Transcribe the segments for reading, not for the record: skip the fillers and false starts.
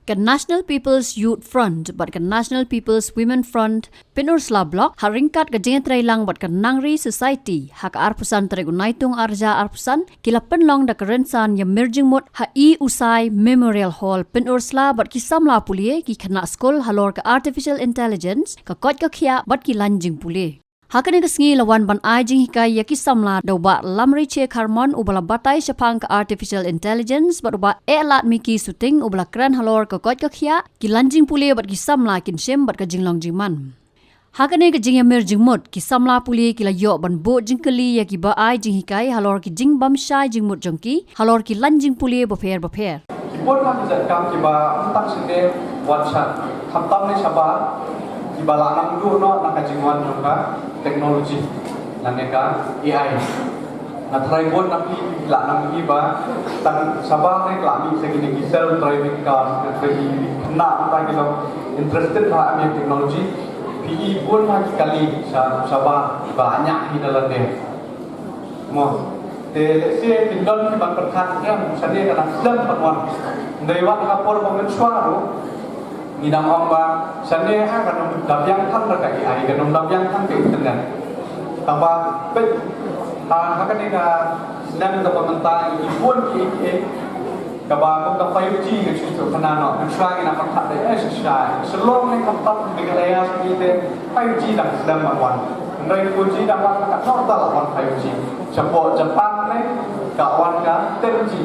Kan National People's Youth Front bat kan National People's Women Front Pinursla Block haringkat ka jengtray lang bat kan Nangri Society hak arpusan tregunaitung arja arpusan kila penlong da kerensan yang merging mot hai usai Memorial Hall Pinursla bat kisamla pulie ki khana skol halor ka artificial intelligence ka kot ka khia bat ki lanjing pulie Hakane kesngi lawan ban ajing hikai ya kisamla dauba lamri che karmon ubala batai syapang ka artificial intelligence baruba elat miki suting ubala kran halor ka kot ka khia kilanjing pule bat kisamla kin shem bat ka jinglong jingman Hakane ka jing emerging mod kisamla pule kila yo ban bo jingkeli ya ki ba ajing hikai halor ki jing bam shai jing mod jongki halor ki lanjing pule ba pher Kipun kan jadkam kiba tak sinde wanshat khamtam ne saba Ibala nang du no nakajingwan ka teknologi naneka AI na try bon na la nang iba tan sabah ne klami segini self driving car jadi na ta kilo interested ha ami teknologi PE bon ha kali sabah banyak di dalam dia mo te se pindon ki ban perkat em sade kana sedang panwan dewat kapor bangun suaro Nidang omba sane ha kan dabyang tham ra kai ai kan dabyang tham ke internet tamba pe ha kan ni ka sedang ka pementa ibun ki ka ba ko ka 5G ke chu kana no kan swa ina kan that ai sha selong ni kan tat di area ni te 5G dak sedang wan ndai 4G dak wan ka no ta la wan 5G chapo Japan ni ka wan ka 10G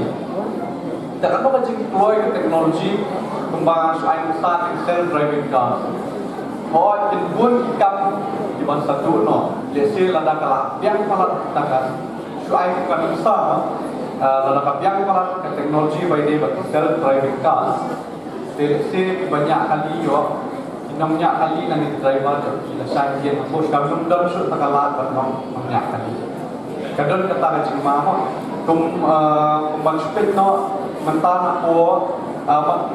dan apa kan deploy teknologi kembang soal besar self-driving car. Hoi pun ikam di mana satu no, lesi lada kala biang palat takas. Soal kan besar, lada biang palat teknologi by day batu self-driving car. Lesi banyak kali yo, banyak kali nanti driver jo, kita sanjien, bos kami dalam surat takala banyak kali. Kadang kata macam mana, kembang sepet no. Mentah aku,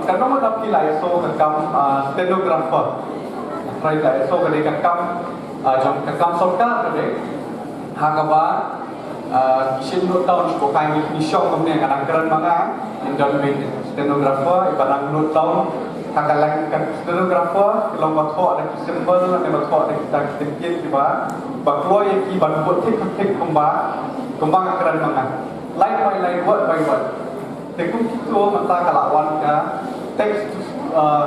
kadang mana pilih so kekam stenographer, try pilih so kadang jam kekam solkar kadang, hakawa kisin note down bukan ini show kemudian kadang keren mana, indonesian stenographer, ibarat note down, hakalang stenographer, kalau buat ada symbol, ada buat ada kita kitin juga, baklo yang ibarat buat tik kembang keren mana, line word by word. Tekun kita mata kalawan ka text to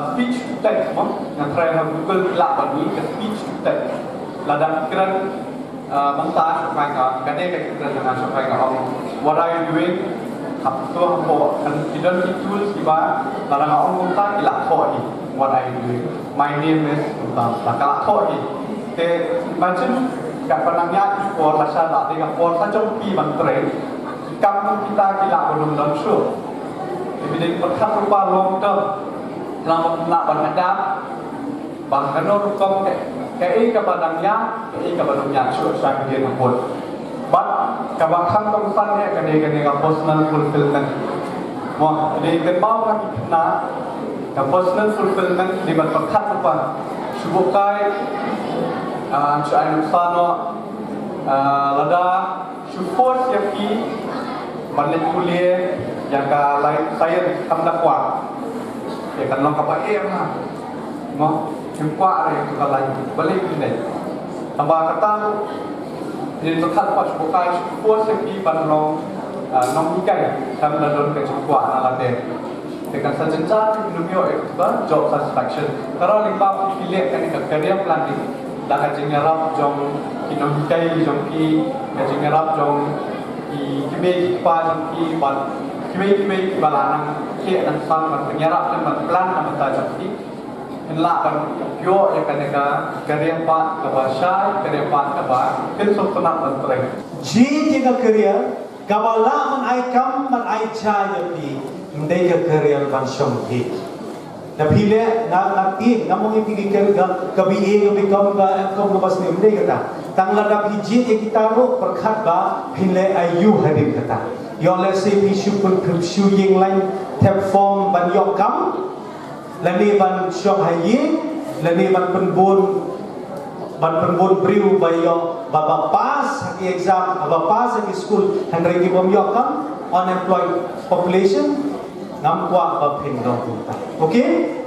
speech to text mo yang try na Google lawan ni ke speech to text ladang kiran manta sampai ka kane ka kiran dengan sampai ka what are you doing hap tu hapo kan tidak tools iba ladang orang manta ila ko ni what are you doing my name is manta kala ko ni te macam ka panangnya ko rasa dak dengan ko sa jompi bantre kamu kita kila belum dalam show. Jadi perkara rupa long term, dalam nak bernadab, bahkan rupa kei kepadanya, kei kepadanya show saya dia nampak. But kebahagiaan tongsannya kadang-kadang personal fulfillment. Wah, jadi kebau kami kena personal fulfillment di perkara rupa. Subukai, saya nusano, lada, syukur siapi. Balik kuliah yang ka lain saya hendak kuat. Ya kan long kapal lah. Mo, kuat re ka lain balik ni. Tambah kata jadi berkat pas bukai puas sepi panlong nong ikai sama don ke kuat ala te. Dengan sajenja numio itu kan job satisfaction. Kalau lima pilih kan career planning. Dah kajian jong kinong ikai jong ki kajian jong kibay pa ki ban kibay balanang ke dan sang man penyerap dan man plan man ta ki enla kan yo ya kaneka karya pa ka bahasa karya pa ka ba kin so tuna mantre ji tiga karya kabala man ai kam man ai cha ya pi ndai ka karya ban song hi na phile na ti namong ipigi karya kabi e kabi kam ka kam bas ni ndai kata tangla hiji kita ro perkhat ba phile ayu hadir kata yo le se pi syukun kripsyu ying lain tap form ban yo kam lani ban syong hayi lani ban penbun briu ba yo ba pas haki exam ba pas haki school handre ki bom yo kam unemployed population ngam kwa ba phin dong ta. Okay?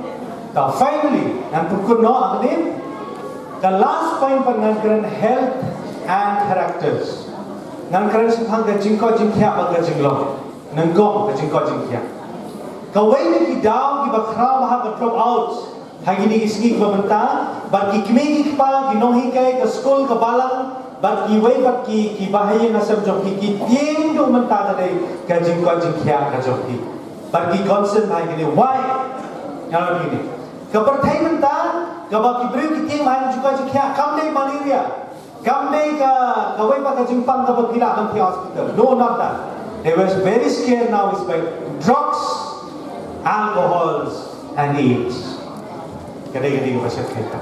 Now finally, ngan pukul no agni, the last point pa ngan kran health and characters. Ngan kran sepang ka jingko jingkya ba ka jinglong. Nangkong ka jingko jingkya. Kawai ni ki daw ki ba khra ba ka drop out. Hagi ni isngi ba banta, ba ki kmegi pa ginohi kay ka school ka balang, ba ki wai ba ki bahaya na sab jok ki tieng do manta ka dai ka jingko jingkya ka jok ki. Ba ki concern hagi ni why? Yang ini. Kepertai mentah, kebab kibri kita main juga jika kamdei malaria, kamdei kawai pakai jimpang kebab pila nanti hospital. No, not that. They were very scared now is by drugs, alcohols, and AIDS. Kadang-kadang macam kita.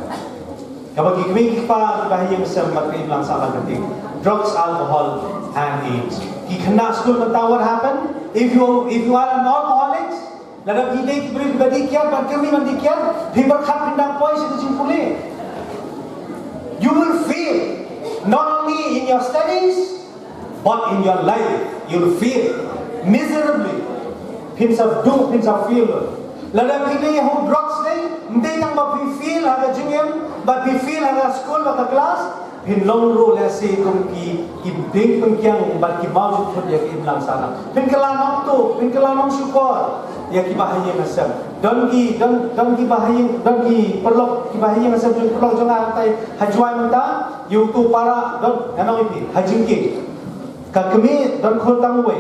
Kebab kibri kita bahaya macam materi lang salah kati. Drugs, alcohol, and AIDS. Kena school mentah what happened? If you are an alcoholic, Lada bidai kibri badikian, berkami mandikian, hibar khat pindang poi sedang pulih. You will fail not only in your studies, but in your life. You will fail miserably. Pins of do, pins of failure. Lada bidai who drugs day, mday tang ba fail haga jingem, but fail haga school haga class. Pin long roll ऐसे तुमकी देख पन क्या बात की बावजूद खुद या कि इमलान साला पिन कलानों तो पिन कलानों शुक्र या कि bahaya nasab don ki perlok ki bahaya nasab jun perlok jangan antai hajwai menta you tu para don ano ipi hajingki ka kami don khol tangwe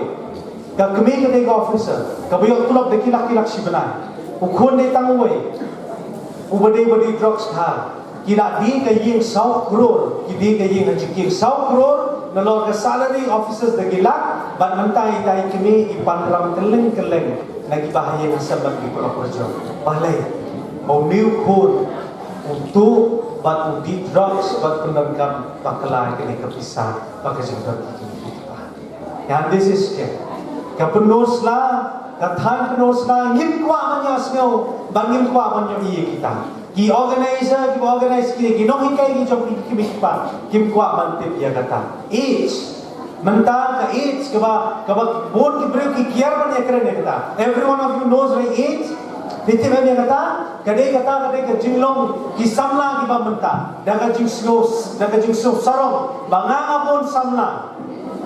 ka kami ke dega officer ka bayok tulok deki laki si benai u khon de tangwe u bade drugs kha kila di ka ying 100 crore ki di ka ying hajingki 100 crore nalor ka salary officers degi lak ban mentai tai kami ipanram keleng lagi bahaya nasab bagi para kerja. Balai, mau new code untuk bat di drugs, bat penangkap bakalan kini kepisah, baka jenggot kita. Yang this is ke, kapenosla, kathan penosla, ngim kuat manya semua, bangim kuat manya iya kita. Ki organizer, ki nohikai ki job ki kita, kim kuat mantip ya kata. Each mentang ka AIDS kaba board ki brew ki kiar ban ekre ne kata every one of you knows right AIDS piti ban ne kata kadai ka jinglong ki samla ki ba menta daga jing slow sarong banganga bon samla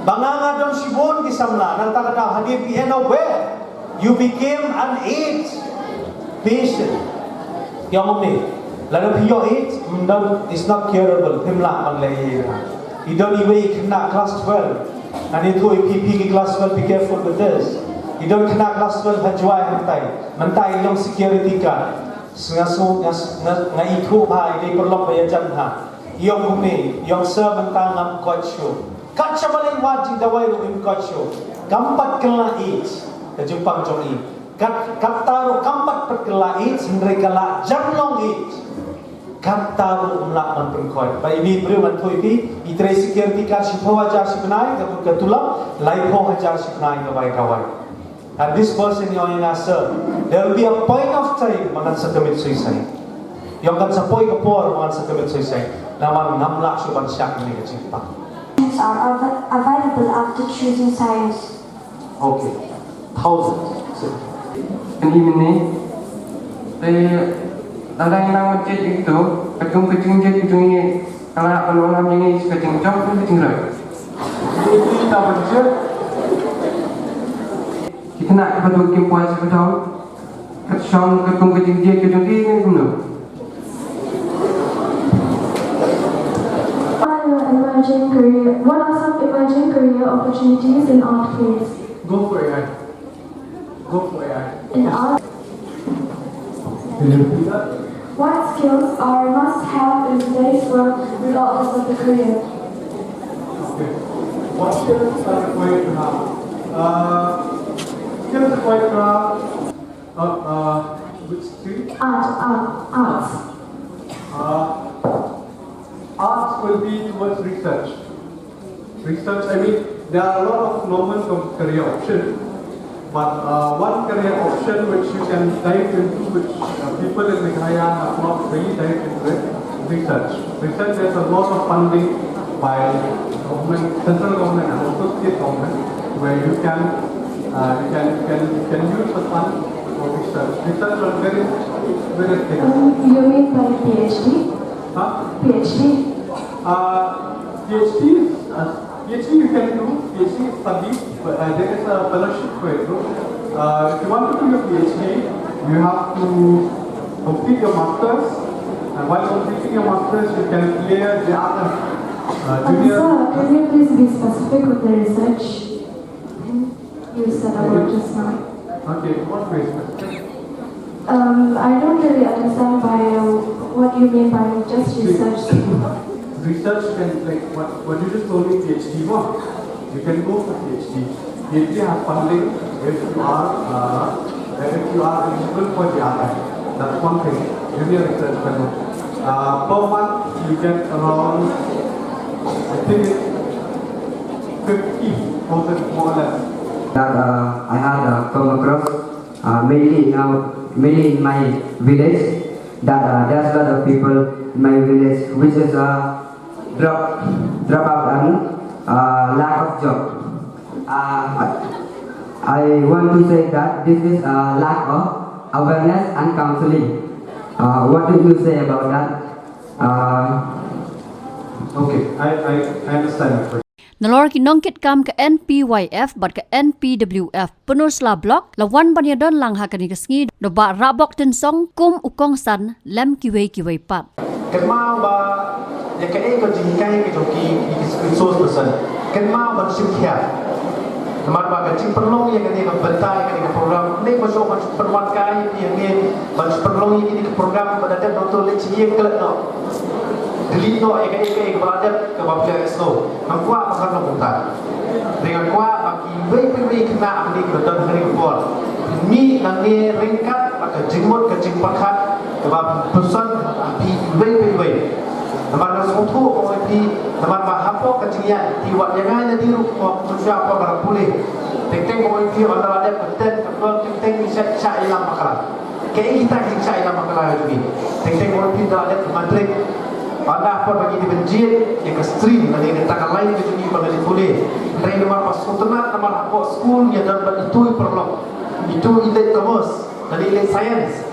banganga don sibon ki samla nanta kata hadir ki end of where you became an AIDS patient yang ni lalu your AIDS is not curable himla man lai you don't even kena class 12. And itu PP class 12, be careful with this. You don't kena class 12 hajwai mentai long security card. Ngasu nga itu ha ini perlu bayar ha. Yang bumi, yang sir mentang ngam coach show. Kaca balai wajib dawai ru coach show. Kampat kela AIDS. Kejumpang jong i. Kataru kampat perkela AIDS mereka la jamlong AIDS. Kataru melakukan perkoi. Baik ini beri mantu ini, itrai security card si bawa jar si benai, ketulah, laipo hajar si benai kawai. And this person yang answer, there will be a point of time mangan sa commit suicide. Yang kan sa poi kapor mangan sa commit suicide, naman ngamlak suban siyak ni kecimpa. Are available after choosing science. Okay, thousands. Ini Tandang yang cek itu, kecing cek itu ni, kalau penolong ini kecing jauh tu kecing lagi. Kita berjaya. Kita nak betul kim puas betul, kecing dia kecing ni pun. What are some emerging career opportunities in art fields? Go for AI. In art. What skills are must-have in today's world regardless of the career? Okay. What skills are required to have? Skills required to have which street? Arts. Arts will be towards research. I mean, there are a lot of normal career options, but one career option which you can dive into, which people in Meghalaya have not really dived into it, research. Research has a lot of funding by government, central government and also state government, where you can can use the fund for research. Research on various things. You mean by PhD? Huh? PhD? PhD you can do PhD study, but there is a fellowship for it. If you want to do your PhD, you have to complete your masters, and while completing your masters, you can clear the other junior. Sir, can you please be specific with the research you said about just now? Okay, what way specific? I don't really understand by what you mean by just research. Research can, like what you just told me, PhD one. You can go for PhD. PhD has funding if you are eligible for the other. That's one thing. Junior research fellow. Per month you get around, I think it's 50,000 more or less. That I had come across mainly in my village, that there's a lot of people in my village which is drop out and lack of job. I want to say that this is a lack of awareness and counseling. What do you say about that? Okay, I understand your question. Nalor kinongkit kam ke NPYF bat ke NPWF penusla blok lawan banyadon lang hakani kesngi do ba rabok ten song kum ukong san lem kiwei pat. Kenma ba ya ke ko jing kai ke joki resource person. Kenma ba simkhia. Namar ba ke jing perlong ya ke ni bentai ke program ni ko so ba perwan kai yang ni ba perlong ini ke program pada dan doktor lecih ke no. Delito eka beradat ke babia eslo. Namkwa makan nombor dengan kwa bagi wei kena ni betul hari kepol. Ni nanti ringkat atau jimut ke jimpakat ke bab pesan api wei. Namar nasutu api namar bahapo ke jingian tiwat jangan jadi rupa manusia apa barang boleh. Teng api orang ada betul kalau teng bisa cai dalam makalah. Kayak kita cai dalam makalah juga. Teng api ada matrik. Anda pun bagi dibenjit yang ekstrim dan yang tak lain ke dunia pada boleh. Mereka nama pas kontenat nama apa school yang dapat itu perlu. Itu ilmu komersi dan ilmu sains.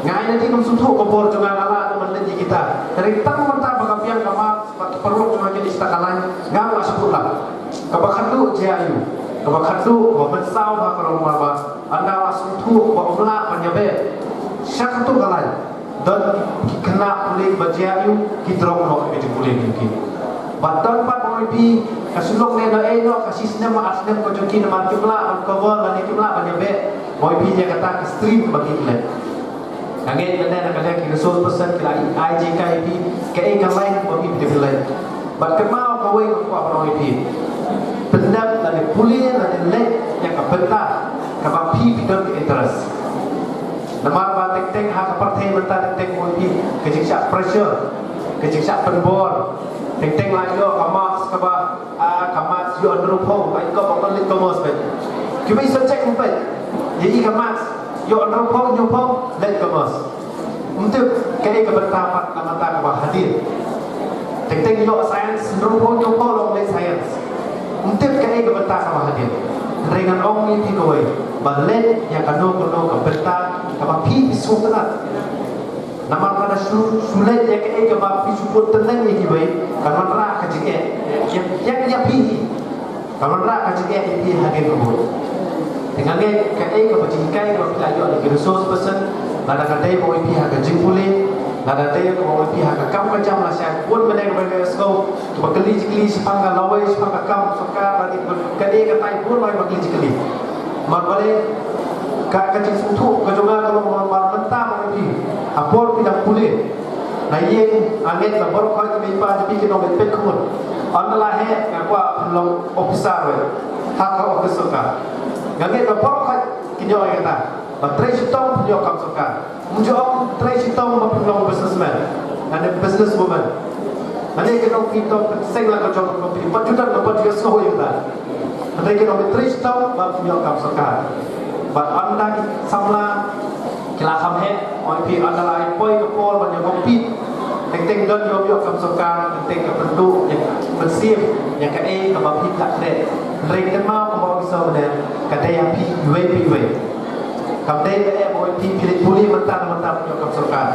Ngai nanti kamu sudah kabur juga ala teman lagi kita. Dari tak mentah bagaimana nama perlu cuma jadi tak lain. Ngai lah sekolah. Kabakan tu JIU. Kabakan tu bersau kalau marba. Anda langsung tu bawa penyabe. Syak tu galai. Dan kena boleh berjaya kita orang itu boleh mungkin. Badan pat OIP kasulok neno kasih senam asnem ko joki nama kimla cover dan kimla banyak OIP nya kata stream bagi kita. Angin benda nak kalian kira resource person kira IJKIP ke lain bagi kita lain. Bat kemau kawai ko apa OIP. Benda dan boleh dan lek yang kebentar kapapi bidon interest. Namar ba tek hak partai mentah tek OIP kejiksa pressure kejiksa penbor tek layo kamas kaba kamas yo andropo ai ko ba lit komos bet kimi subject empat jadi kamas yo andropo yo po lit komos untuk kaya kebertahan namata kaba hadir tek yo science andropo yo po long lit science untuk kaya kebertahan kaba hadir dengan ong ni pikoi balet yang kano kebertahan kaba pi surat nama pada sulit yang ke kaba pi support tenang ni kibai kan ra ka jike yang pi kan ra ka jike pi hadir kebut dengan ke kaba jingkai ko pelajo ni resource person nada kadai mo pi ha ka jingpule nada tay ko pi ha ka kam ka jam la sa pun meneng bagi sko to kali sepangga lawai sepangga kam soka bagi kadai ka tai pun mai bagi kali marbale kacang sutu kejungan kalau mau mentah lagi apor tidak boleh naik angin labor kau itu mipa jadi kita nak pekun anda he apa belum officer hak kau officer kan angin labor kau kinyo kata baterai sitom kinyo kam soka mujok baterai sitom belum businessman ada businesswoman nanti kita kita segala kau jom kopi 4 juta dapat dia semua yang dah nanti kita baterai sitom kinyo kam soka But anda samla kila khamhe OIP anda lai poi ke pol banyak kopi teng don yo kam sokan teng ke penduk yang bersih yang ke bapi tak kred ring kan mau bisa benar kata yang pi UAP kamdai be boy pi pilih puli mentah punya kapsulkan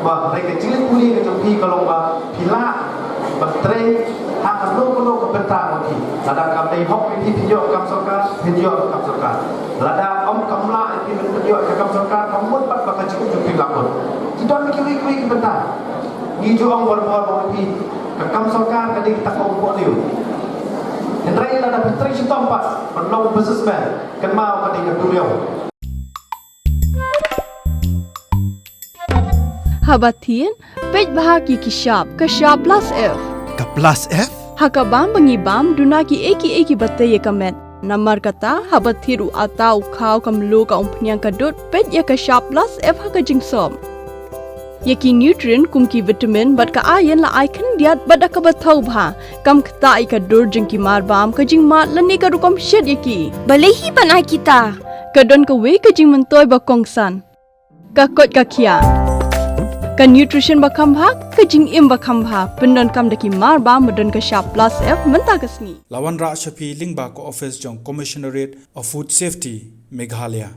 bah mereka cilik puli ke pi kalau ba pila baterai hak lo ke petang nanti lada kamdai hok pi pijo kapsulkan lada om kamla pi pijo kapsulkan kamu pat bakal cilik pi lakon tidak mikir ke petang ni jo om bor pi kapsulkan kadang kita kau liu Henry lada petri sitompas penolong businessman kan mau kadang keduriau Habatin, pej bahagi kishap plus F. Ka plus F? Hakabam bangibam dunaki eki batay kamet. Namar kata habatiru atau kau kamlu ka umpnyang kadut pej ya kishap plus F haka jingsom. Yaki nutrient kumki vitamin bat ka ayan la aikan diat bada ka batau bha. Kam kata ika dur jingki marbam ka jing mat lani ka rukom shed yaki. Balehi panai kita. Kadon ka we ka jing mentoy bakongsan. Kakot kakia. Ka nutrition bakam bha ka jing im bakam bha pendon kam daki mar ba medon ka sharp plus F menta kasni Lawan Ra Shapi Lingba ko office jong Commissionerate of Food Safety Meghalaya